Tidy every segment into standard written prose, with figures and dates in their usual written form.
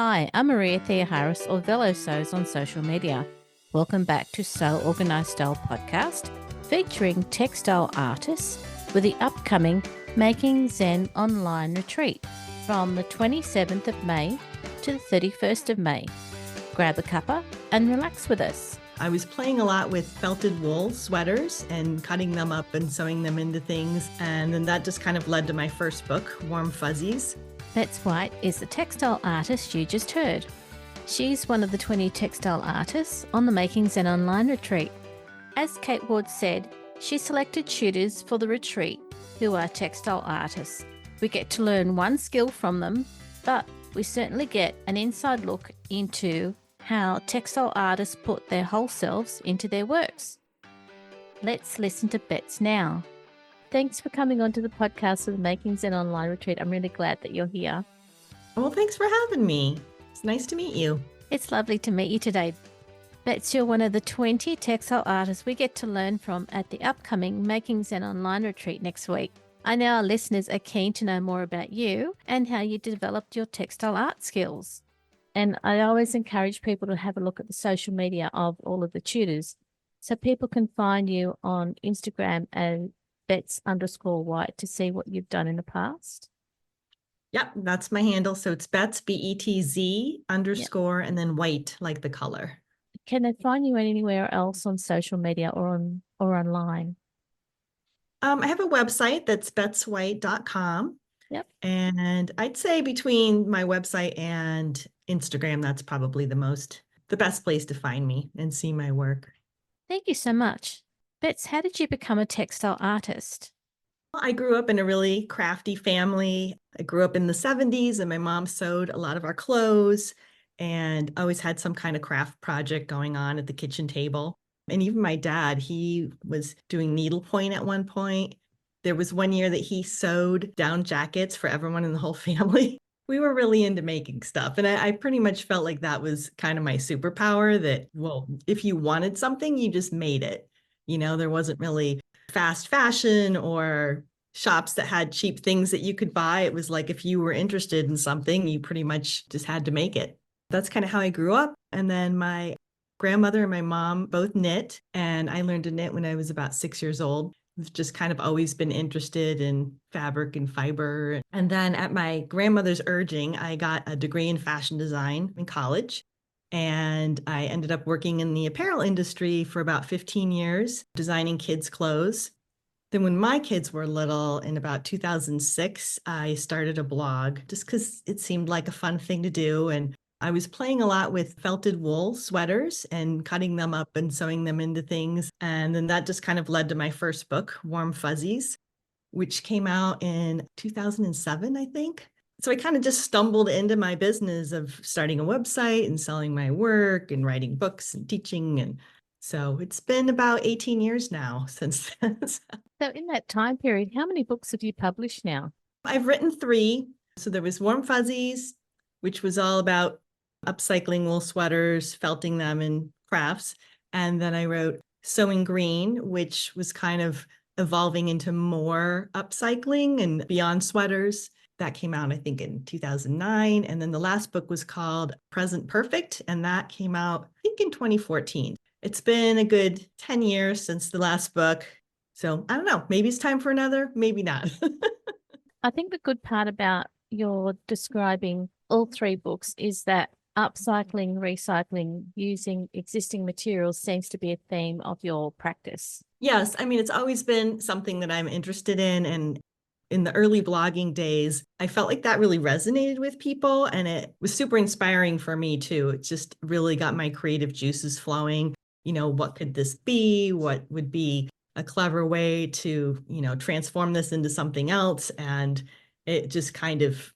Hi, I'm Maria Thea Harris, or Velo Sews on social media. Welcome back to Sew Organised Style podcast, featuring textile artists with the upcoming Making Zen online retreat from the 27th of May to the 31st of May. Grab a cuppa and relax with us. I was playing a lot with felted wool sweaters and cutting them up and sewing them into things. And then that just kind of led to my first book, Warm Fuzzies. Betz White is the textile artist you just heard. She's one of the 20 textile artists on the Making Zen online retreat. As Kate Ward said, she selected tutors for the retreat who are textile artists. We get to learn one skill from them, but we certainly get an inside look into how textile artists put their whole selves into their works. Let's listen to Betz now. Thanks for coming onto the podcast of the Making Zen online retreat. I'm really glad that you're here. Well, thanks for having me. It's nice to meet you. It's lovely to meet you today. Betz, you're one of the 20 textile artists we get to learn from at the upcoming Making Zen online retreat next week. I know our listeners are keen to know more about you and how you developed your textile art skills. And I always encourage people to have a look at the social media of all of the tutors so people can find you on Instagram and Betz_White to see what you've done in the past. Yep, that's my handle. So it's Betz, BETZ _ and then white, like the color. Can they find you anywhere else on social media or online? I have a website that's betzwhite.com. Yep. And I'd say between my website and Instagram, that's probably the best place to find me and see my work. Thank you so much. Betz, how did you become a textile artist? I grew up in a really crafty family. I grew up in the 70s and my mom sewed a lot of our clothes and always had some kind of craft project going on at the kitchen table. And even my dad, he was doing needlepoint at one point. There was one year that he sewed down jackets for everyone in the whole family. We were really into making stuff. And I pretty much felt like that was kind of my superpower that, well, if you wanted something, you just made it. You know, there wasn't really fast fashion or shops that had cheap things that you could buy. It was like if you were interested in something, you pretty much just had to make it. That's kind of how I grew up. And then my grandmother and my mom both knit, and I learned to knit when I was about 6 years old. I've just kind of always been interested in fabric and fiber. And then at my grandmother's urging, I got a degree in fashion design in college. And I ended up working in the apparel industry for about 15 years, designing kids' clothes. Then when my kids were little, in about 2006, I started a blog just because it seemed like a fun thing to do. And I was playing a lot with felted wool sweaters and cutting them up and sewing them into things. And then that just kind of led to my first book, Warm Fuzzies, which came out in 2007, I think. So I kind of just stumbled into my business of starting a website and selling my work and writing books and teaching. And so it's been about 18 years now since then. So in that time period, how many books have you published now? I've written 3. So there was Warm Fuzzies, which was all about upcycling wool sweaters, felting them in crafts. And then I wrote Sewing Green, which was kind of evolving into more upcycling and beyond sweaters. That came out, I think, in 2009. And then the last book was called Present Perfect, and that came out, I think, in 2014. It's been a good 10 years since the last book. So I don't know, maybe it's time for another, maybe not. I think the good part about your describing all 3 books is that upcycling, recycling, using existing materials seems to be a theme of your practice. Yes, I mean, it's always been something that I'm interested in. And in the early blogging days, I felt like that really resonated with people. And it was super inspiring for me too. It just really got my creative juices flowing. You know, what could this be? What would be a clever way to, transform this into something else? And it just kind of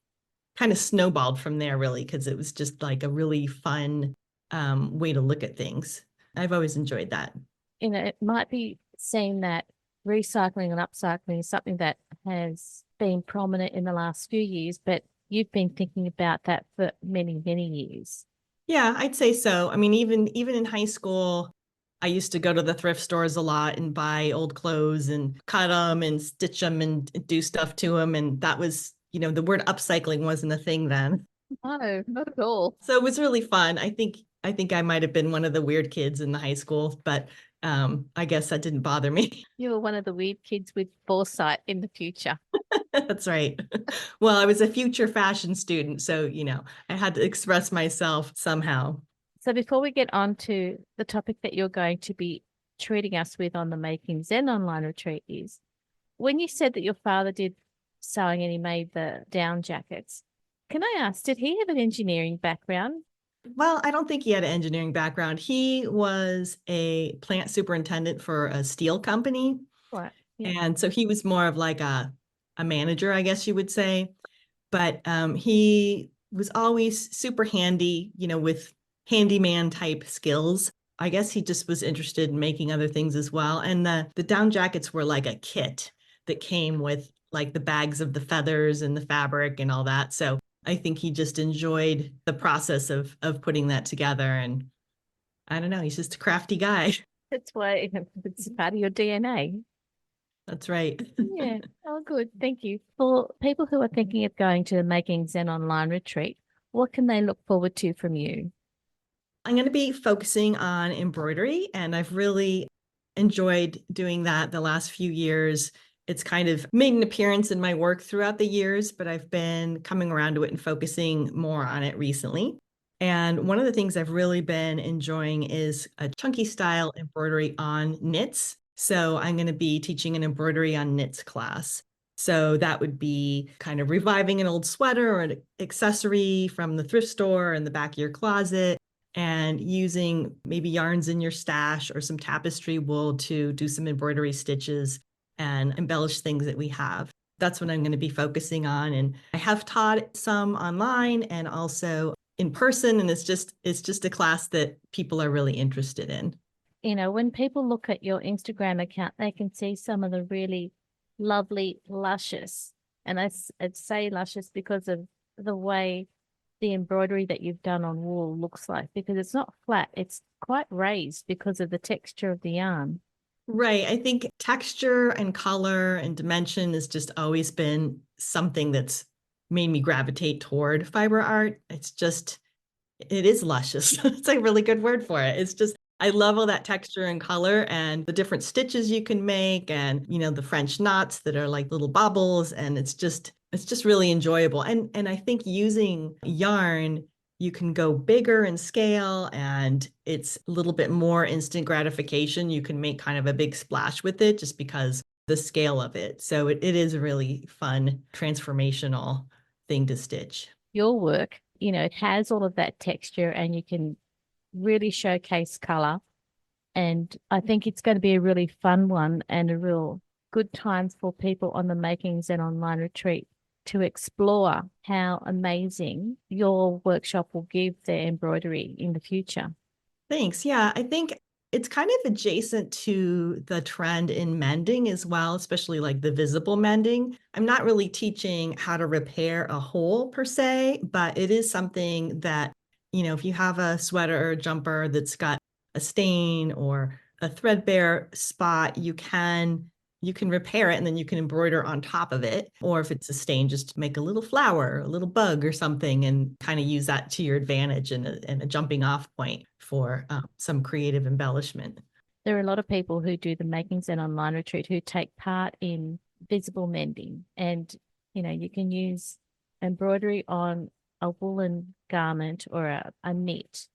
snowballed from there, really, because it was just like a really fun way to look at things. I've always enjoyed that. It might be seen that recycling and upcycling is something that has been prominent in the last few years, but you've been thinking about that for many, many years. Yeah, I'd say so. I mean, even in high school, I used to go to the thrift stores a lot and buy old clothes and cut them and stitch them and do stuff to them. And that was, the word upcycling wasn't a thing then. No, not at all. So it was really fun. I think I might have been one of the weird kids in the high school, but I guess that didn't bother me. You were one of the weird kids with foresight in the future. That's right. Well, I was a future fashion student, so I had to express myself somehow. So before we get on to the topic that you're going to be treating us with on the Making Zen online retreat is when you said that your father did sewing and he made the down jackets, can I ask, did he have an engineering background? Well, I don't think he had an engineering background. He was a plant superintendent for a steel company. What? Yeah. And so he was more of like a manager, I guess you would say. But he was always super handy, with handyman type skills. I guess he just was interested in making other things as well. And the down jackets were like a kit that came with like the bags of the feathers and the fabric and all that. So I think he just enjoyed the process of putting that together. And I don't know, he's just a crafty guy. That's why it's part of your DNA. That's right. Yeah. Oh, good. Thank you. For people who are thinking of going to the Making Zen online retreat, what can they look forward to from you? I'm going to be focusing on embroidery, and I've really enjoyed doing that the last few years. It's kind of made an appearance in my work throughout the years, but I've been coming around to it and focusing more on it recently. And one of the things I've really been enjoying is a chunky style embroidery on knits. So I'm going to be teaching an embroidery on knits class. So that would be kind of reviving an old sweater or an accessory from the thrift store in the back of your closet and using maybe yarns in your stash or some tapestry wool to do some embroidery stitches and embellish things that we have. That's what I'm going to be focusing on. And I have taught some online and also in person. And it's just a class that people are really interested in. When people look at your Instagram account, they can see some of the really lovely, luscious, and I'd say luscious because of the way the embroidery that you've done on wool looks like, because it's not flat, it's quite raised because of the texture of the yarn. Right. I think texture and color and dimension has just always been something that's made me gravitate toward fiber art. It is luscious. It's a really good word for it. I love all that texture and color and the different stitches you can make and, the French knots that are like little bobbles. And it's just really enjoyable. And I think using yarn, you can go bigger in scale and it's a little bit more instant gratification. You can make kind of a big splash with it just because the scale of it. So it is a really fun, transformational thing to stitch. Your work, it has all of that texture and you can really showcase color. And I think it's going to be a really fun one and a real good time for people on the Making Zen online retreat to explore how amazing your workshop will give their embroidery in the future. Thanks. Yeah, I think it's kind of adjacent to the trend in mending as well, especially like the visible mending. I'm not really teaching how to repair a hole per se, but it is something that, if you have a sweater or a jumper that's got a stain or a threadbare spot, you can repair it and then you can embroider on top of it. Or if it's a stain, just make a little flower, a little bug or something and kind of use that to your advantage and a jumping off point for some creative embellishment. There are a lot of people who do the Making Zen online retreat who take part in visible mending. And, you can use embroidery on a woolen garment or a knit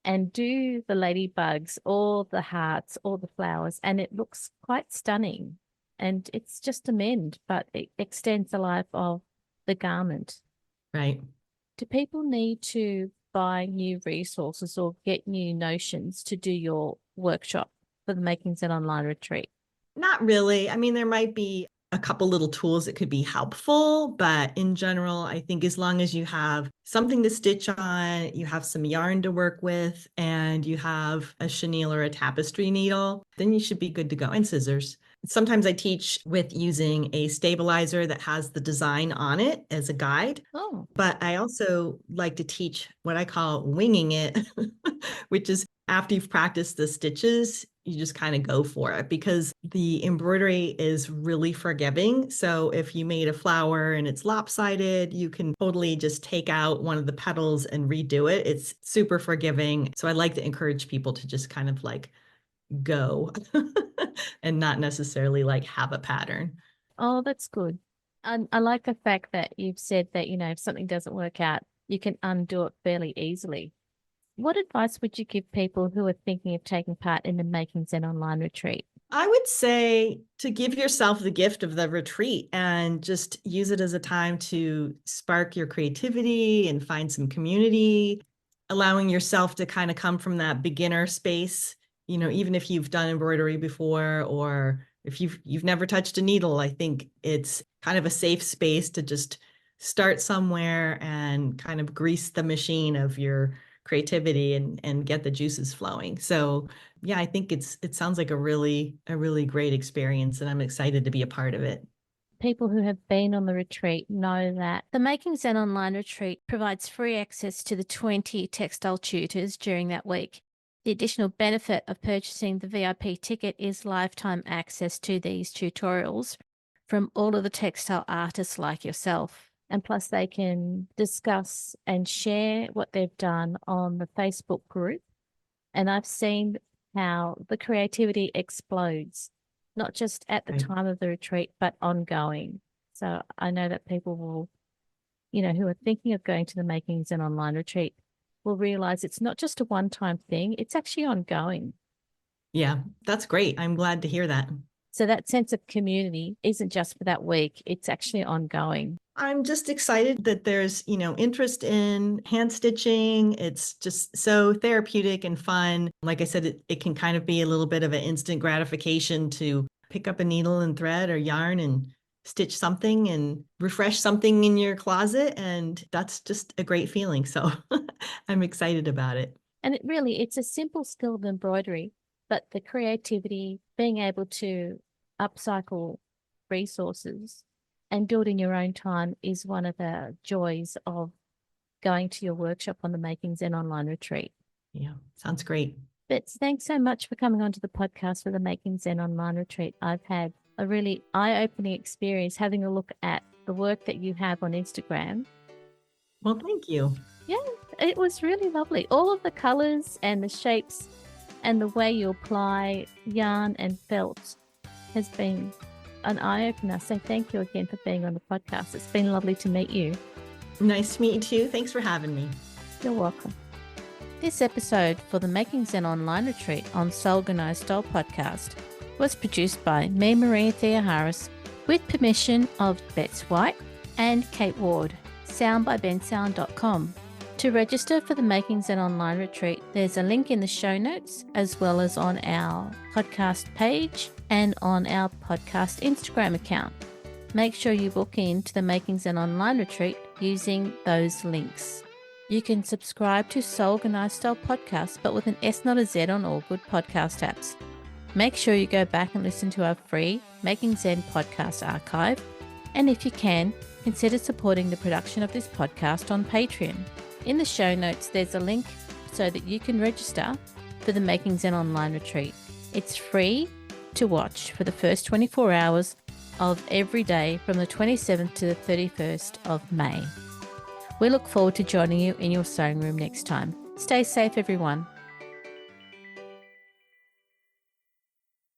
and do the ladybugs or the hearts or the flowers. And it looks quite stunning. And it's just a mend, but it extends the life of the garment. Right. Do people need to buy new resources or get new notions to do your workshop for the Making Zen online retreat? Not really. I mean, there might be a couple little tools that could be helpful, but in general, I think as long as you have something to stitch on, you have some yarn to work with, and you have a chenille or a tapestry needle, then you should be good to go, and scissors. Sometimes I teach with using a stabilizer that has the design on it as a guide, Oh, but I also like to teach what I call winging it, which is after you've practiced the stitches, you just kind of go for it because the embroidery is really forgiving. So if you made a flower and it's lopsided, you can totally just take out one of the petals and redo it. It's super forgiving. So I like to encourage people to just kind of like go and not necessarily like have a pattern. Oh, that's good. I like the fact that you've said that, if something doesn't work out, you can undo it fairly easily. What advice would you give people who are thinking of taking part in the Making Zen online retreat? I would say to give yourself the gift of the retreat and just use it as a time to spark your creativity and find some community, allowing yourself to kind of come from that beginner space, even if you've done embroidery before or if you've never touched a needle. I think it's kind of a safe space to just start somewhere and kind of grease the machine of your creativity and get the juices flowing. So yeah, I think it sounds like a really great experience, and I'm excited to be a part of it. People who have been on the retreat know that the Making Zen online retreat provides free access to the 20 textile tutors during that week. The additional benefit of purchasing the VIP ticket is lifetime access to these tutorials from all of the textile artists like yourself. And plus, they can discuss and share what they've done on the Facebook group. And I've seen how the creativity explodes, not just at the Right. time of the retreat, but ongoing. So I know that people will, who are thinking of going to the Making Zen online retreat will realize it's not just a one-time thing, it's actually ongoing. Yeah, that's great. I'm glad to hear that. So that sense of community isn't just for that week, it's actually ongoing. I'm just excited that there's, interest in hand stitching. It's just so therapeutic and fun. Like I said, it can kind of be a little bit of an instant gratification to pick up a needle and thread or yarn and stitch something and refresh something in your closet. And that's just a great feeling. So I'm excited about it. And it's a simple skill of embroidery, but the creativity, being able to upcycle resources and build in your own time is one of the joys of going to your workshop on the Making Zen online retreat. Yeah, sounds great. Betz, thanks so much for coming onto the podcast for the Making Zen online retreat. I've had a really eye-opening experience having a look at the work that you have on Instagram. Well, thank you. Yeah, it was really lovely. All of the colors and the shapes and the way you apply yarn and felt has been an eye-opener. So thank you again for being on the podcast. It's been lovely to meet you. Nice to meet you too. Thanks for having me. You're welcome. This episode for the Making Zen online retreat on Organised Style podcast was produced by me, Maria Thea Harris, with permission of Betz White and Kate Ward. Sound by bensound.com. To register for the Making Zen online retreat, there's a link in the show notes as well as on our podcast page and on our podcast Instagram account. Make sure you book in to the Making Zen online retreat using those links. You can subscribe to Organised Style podcast, but with an S, not a Z, on all good podcast apps. Make sure you go back and listen to our free Making Zen podcast archive. And if you can, consider supporting the production of this podcast on Patreon. In the show notes, there's a link so that you can register for the Making Zen online retreat. It's free to watch for the first 24 hours of every day from the 27th to the 31st of May. We look forward to joining you in your sewing room next time. Stay safe, everyone.